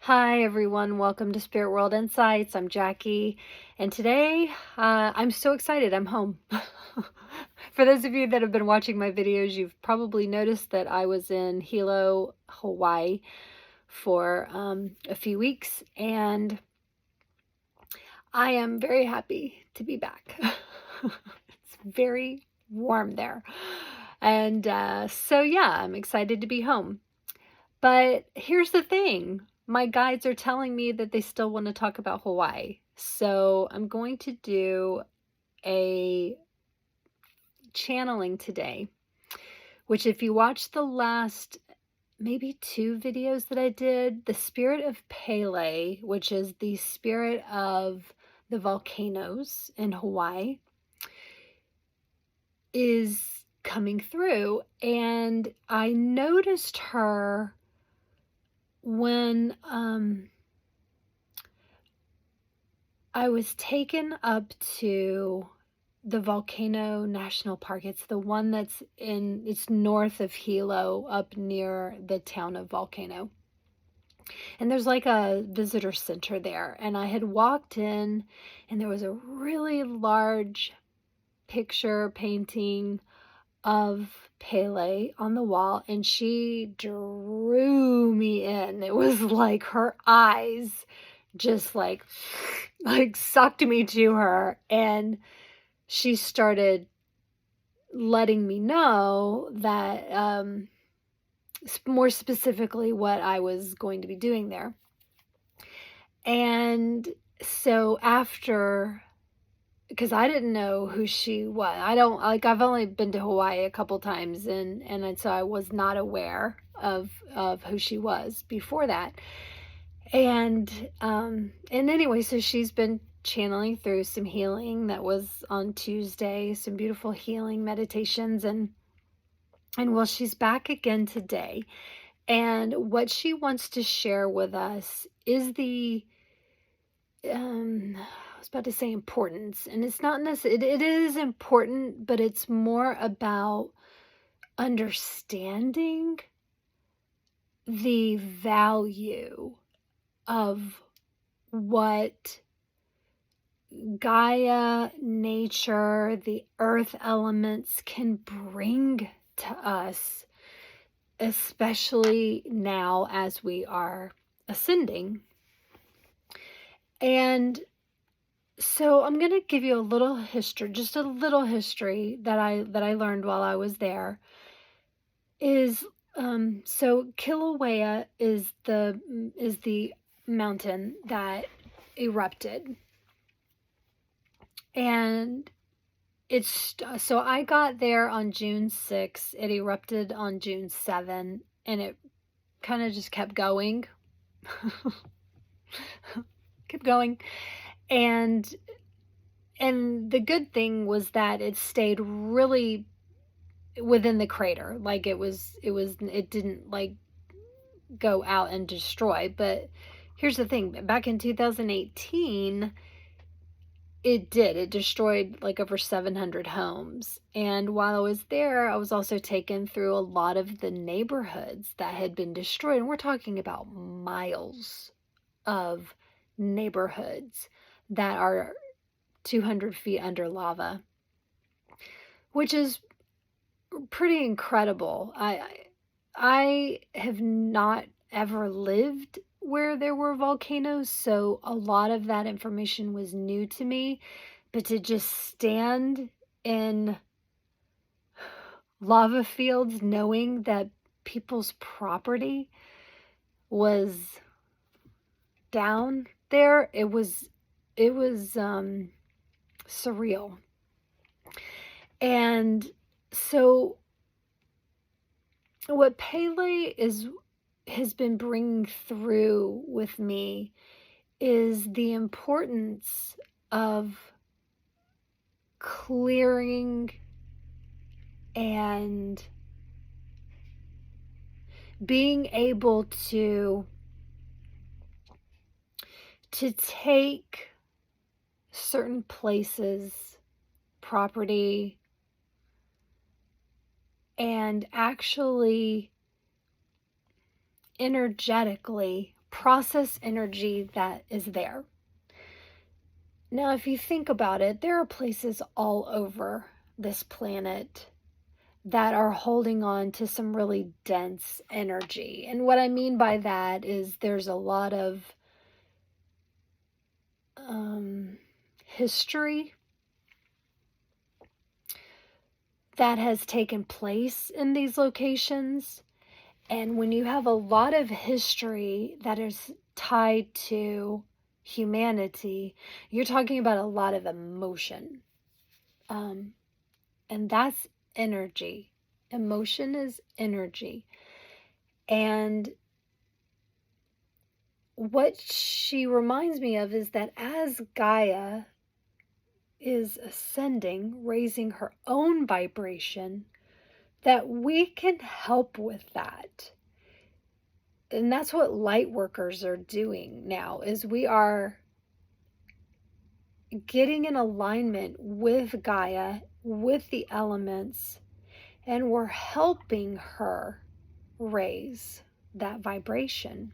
Hi everyone, welcome to Spirit World Insights. I'm Jackie, and today I'm so excited. I'm home. For those of you that have been watching my videos, you've probably noticed that I was in Hilo, Hawaii for a few weeks, and I am very happy to be back. It's very warm there. And so yeah, I'm excited to be home. But here's the thing. My guides are telling me that they still want to talk about Hawaii. So I'm going to do a channeling today, which if you watch the last maybe 2 videos that I did, the spirit of Pele, which is the spirit of the volcanoes in Hawaii, is coming through. And I noticed her when I was taken up to the Volcano National Park. It's the one it's north of Hilo, up near the town of Volcano. And there's like a visitor center there. And I had walked in, and there was a really large picture painting of Pele on the wall, and she drew me in. It was like her eyes just like sucked me to her, and she started letting me know that more specifically what I was going to be doing there. And so after, because I didn't know who she was. I've only been to Hawaii a couple times, and so I was not aware of who she was before that. And anyway, so she's been channeling through some healing. That was on Tuesday, some beautiful healing meditations, and well, she's back again today. And what she wants to share with us is the I was about to say importance, and it's not necessarily, it is important, but it's more about understanding the value of what Gaia, nature, the earth elements can bring to us, especially now as we are ascending. And so I'm going to give you a little history, just a little history that I learned while I was there. So Kilauea is the mountain that erupted. And so I got there on June 6th. It erupted on June 7th, and it kind of just kept going. Kept going. And the good thing was that it stayed really within the crater. Like it didn't like go out and destroy. But here's the thing. Back in 2018, it destroyed like over 700 homes. And while I was there, I was also taken through a lot of the neighborhoods that had been destroyed. And we're talking about miles of neighborhoods that are 200 feet under lava, which is pretty incredible. I have not ever lived where there were volcanoes, so a lot of that information was new to me. But to just stand in lava fields knowing that people's property was down there, it was surreal. And so what Pele has been bringing through with me is the importance of clearing and being able to take certain places, property, and actually energetically process energy that is there. Now, if you think about it, there are places all over this planet that are holding on to some really dense energy. And what I mean by that is there's a lot of history that has taken place in these locations. And when you have a lot of history that is tied to humanity, you're talking about a lot of emotion. And that's energy. Emotion is energy. And what she reminds me of is that as Gaia is ascending, raising her own vibration, that we can help with that. And that's what light workers are doing now, is we are getting in alignment with Gaia, with the elements, and we're helping her raise that vibration.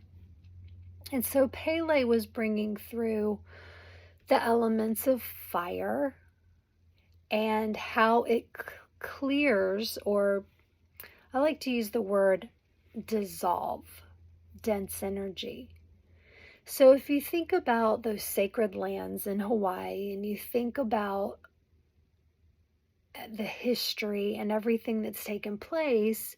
And so Pele was bringing through the elements of fire and how it clears, or I like to use the word dissolve, dense energy. So if you think about those sacred lands in Hawaii and you think about the history and everything that's taken place,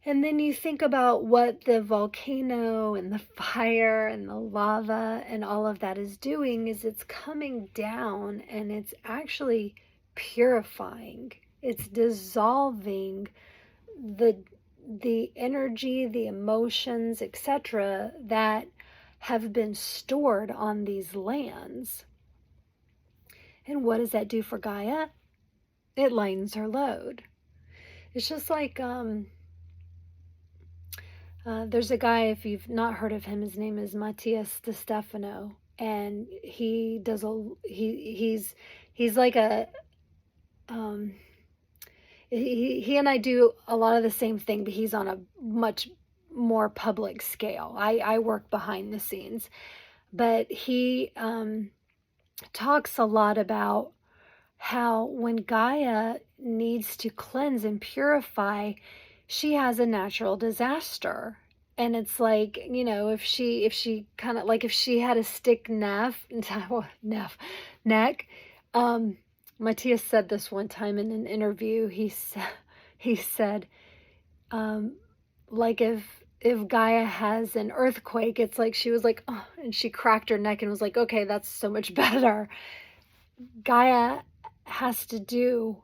and then you think about what the volcano and the fire and the lava and all of that is doing, is it's coming down and it's actually purifying. It's dissolving the energy, the emotions, etc., that have been stored on these lands. And what does that do for Gaia? It lightens her load. It's just like there's a guy, if you've not heard of him, his name is Matias De Stefano, and he does he's like a he and I do a lot of the same thing, but he's on a much more public scale. I work behind the scenes, but he talks a lot about how when Gaia needs to cleanse and purify, she has a natural disaster. And it's like, you know, if she kind of like, if she had a stick neck, Matthias said this one time in an interview. He said, like if Gaia has an earthquake, it's like she was like, oh, and she cracked her neck and was like, okay, that's so much better. Gaia has to do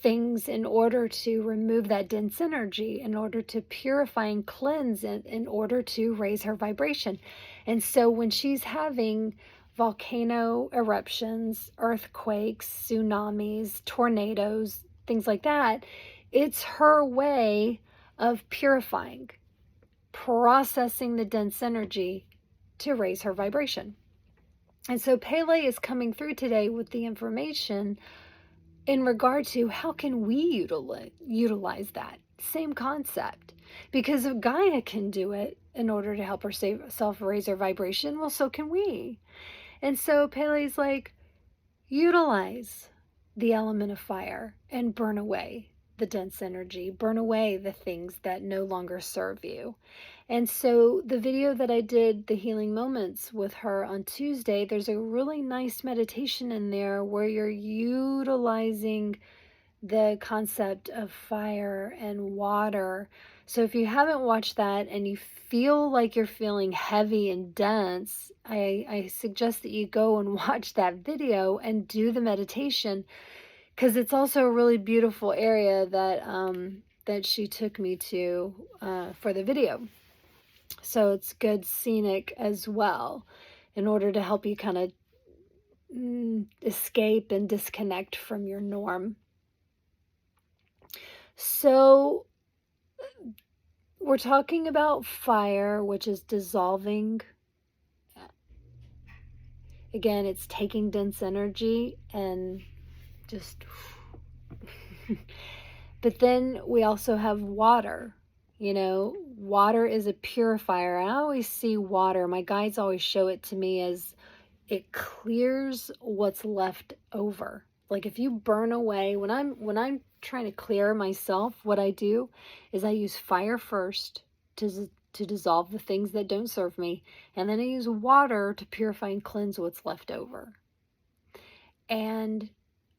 things in order to remove that dense energy, in order to purify and cleanse it, in order to raise her vibration. And so when she's having volcano eruptions, earthquakes, tsunamis, tornadoes, things like that, it's her way of purifying, processing the dense energy to raise her vibration. And so Pele is coming through today with the information in regard to how can we utilize that same concept. Because if Gaia can do it in order to help herself raise her vibration, well, so can we. And so Pele's like, utilize the element of fire and burn away the dense energy, burn away the things that no longer serve you. And so the video that I did, the healing moments with her on Tuesday, there's a really nice meditation in there where you're utilizing the concept of fire and water. So if you haven't watched that and you feel like you're feeling heavy and dense, I suggest that you go and watch that video and do the meditation, because it's also a really beautiful area that she took me to for the video. So it's good scenic as well, in order to help you kind of escape and disconnect from your norm. So we're talking about fire, which is dissolving. Again, it's taking dense energy and just but then we also have water. Water is a purifier. I always see water. My guides always show it to me as it clears what's left over. Like if you burn away, when I'm trying to clear myself, what I do is I use fire first to dissolve the things that don't serve me, and then I use water to purify and cleanse what's left over. And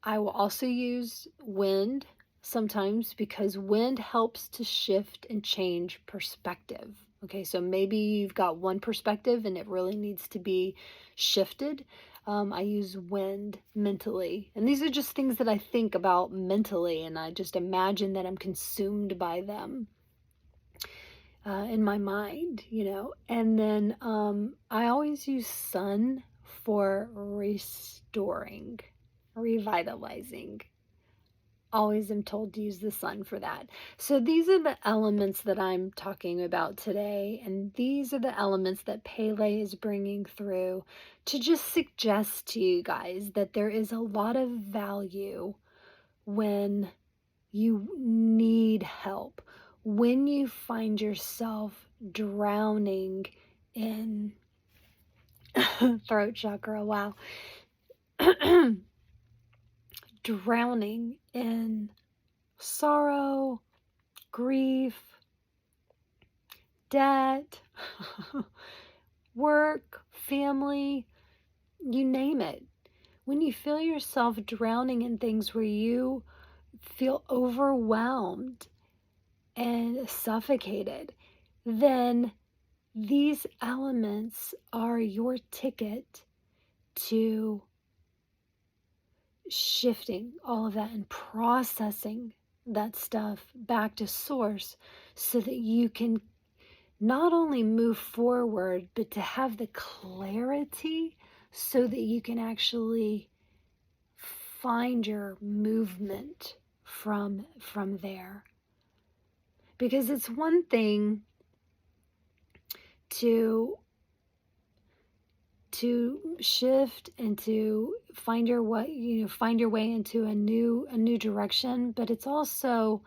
I will also use wind sometimes, because wind helps to shift and change perspective. Okay, so maybe you've got one perspective and it really needs to be shifted. I use wind mentally. And these are just things that I think about mentally, and I just imagine that I'm consumed by them in my mind, And then I always use sun for restoring, revitalizing. Always am told to use the sun for that. So these are the elements that I'm talking about today, and these are the elements that Pele is bringing through to just suggest to you guys that there is a lot of value when you need help, when you find yourself drowning in throat chakra, wow. Drowning in sorrow, grief, debt, work, family, you name it. When you feel yourself drowning in things where you feel overwhelmed and suffocated, then these elements are your ticket to shifting all of that and processing that stuff back to source, so that you can not only move forward, but to have the clarity so that you can actually find your movement from there. Because it's one thing to shift and to find your way, find your way into a new direction, but there's also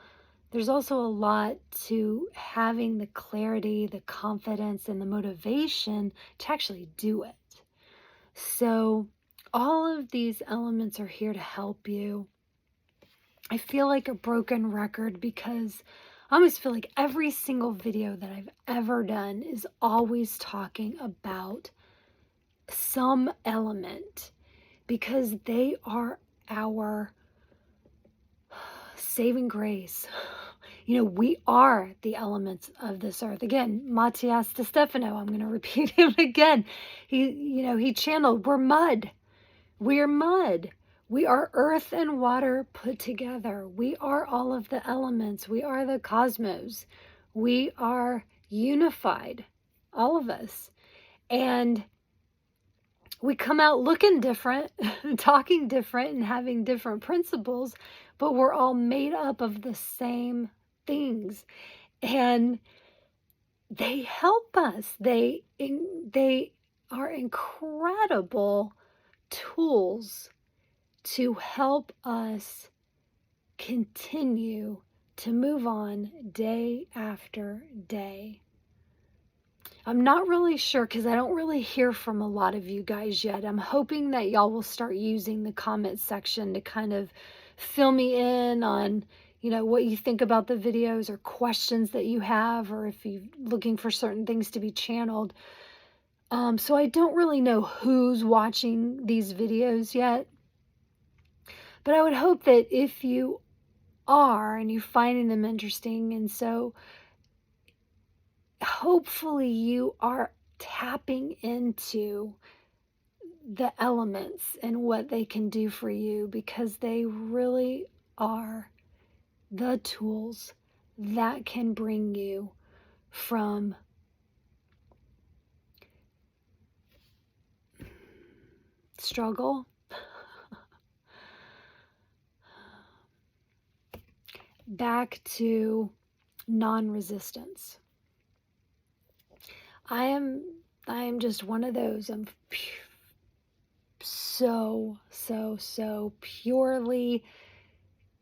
a lot to having the clarity, the confidence, and the motivation to actually do it. So all of these elements are here to help you. I feel like a broken record because I always feel like every single video that I've ever done is always talking about some element, because they are our saving grace. We are the elements of this earth. Again, Matias De Stefano, I'm going to repeat him again. He channeled, we're mud. We're mud. We are earth and water put together. We are all of the elements. We are the cosmos. We are unified, all of us. And we come out looking different, talking different, and having different principles, but we're all made up of the same things. And they help us. They are incredible tools to help us continue to move on day after day. I'm not really sure, because I don't really hear from a lot of you guys yet. I'm hoping that y'all will start using the comment section to kind of fill me in on, what you think about the videos, or questions that you have, or if you're looking for certain things to be channeled. So I don't really know who's watching these videos yet, but I would hope that if you are and you're finding them interesting, and so hopefully you are tapping into the elements and what they can do for you, because they really are the tools that can bring you from struggle back to non-resistance. I am just one of those. I'm so purely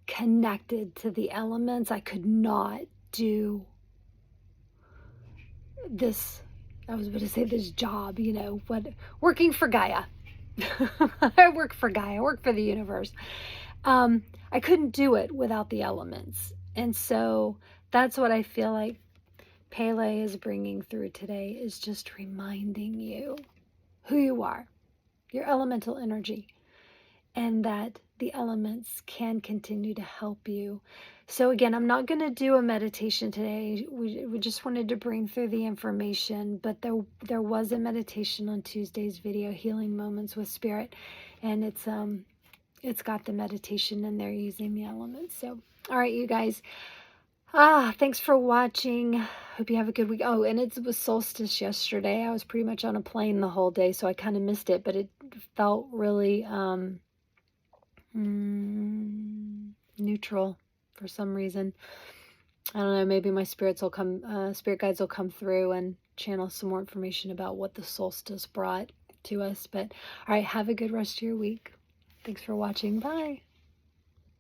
connected to the elements. I could not do this, I was about to say this job, working for Gaia. I work for Gaia, I work for the universe. I couldn't do it without the elements. And so that's what I feel like Pele is bringing through today, is just reminding you who you are, your elemental energy, and that the elements can continue to help you. So again, I'm not going to do a meditation today. We just wanted to bring through the information, but there was a meditation on Tuesday's video, Healing Moments with Spirit, and it's got the meditation in there using the elements. So, all right, you guys. Thanks for watching. Hope you have a good week. Oh, and it was solstice yesterday. I was pretty much on a plane the whole day, so I kind of missed it, but it felt really neutral for some reason. I don't know, maybe my spirit guides will come through and channel some more information about what the solstice brought to us. But all right, have a good rest of your week. Thanks for watching. Bye.